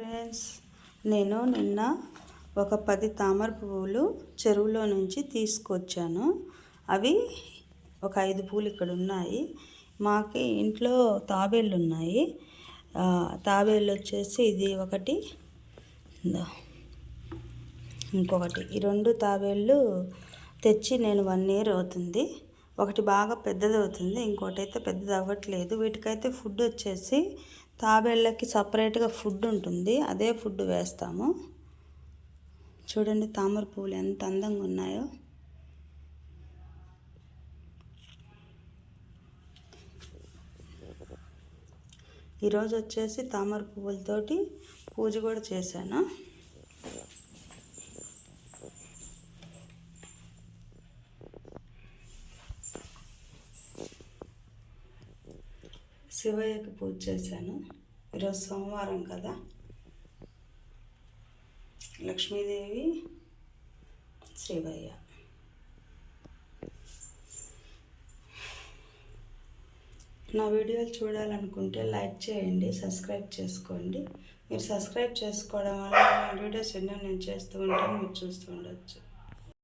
Friends, నేను నిన్న ఒక 10 తామర పువ్వులు చెరువులో నుంచి తీసుకొచ్చాను. అవి ఒక 5 పూలు ఇక్కడ ఉన్నాయి. మాకు ఇంట్లో తాబేళ్ళు ఉన్నాయి. తాబేళ్ళు వచ్చేసి ఇది ఒకటి, ఇంకొకటి. ఈ 2 తాబేళ్ళు తెచ్చి నేను 1 ఇయర్ అవుతుంది. ఒకటి బాగా పెద్దది అవుతుంది, ఇంకోటి అయితే పెద్దది అవ్వట్లేదు. వీటికైతే ఫుడ్ వచ్చేసి తాబేళ్ళకి సపరేట్గా ఫుడ్ ఉంటుంది, అదే ఫుడ్ వేస్తాము. చూడండి తామర పువ్వులు ఎంత అందంగా ఉన్నాయో. ఈరోజు వచ్చేసి తామర పువ్వులతోటి పూజ కూడా చేశాను. శివయ్యకి పూజ చేశాను. ఈరోజు సోమవారం కదా. లక్ష్మీదేవి, శివయ్య. నా వీడియోలు చూడాలనుకుంటే లైక్ చేయండి, సబ్స్క్రైబ్ చేసుకోండి. మీరు సబ్స్క్రైబ్ చేసుకోవడం వల్ల నా వీడియోస్ ఎన్నో నేను చేస్తూ ఉంటాను, మీరు చూస్తూ ఉండొచ్చు.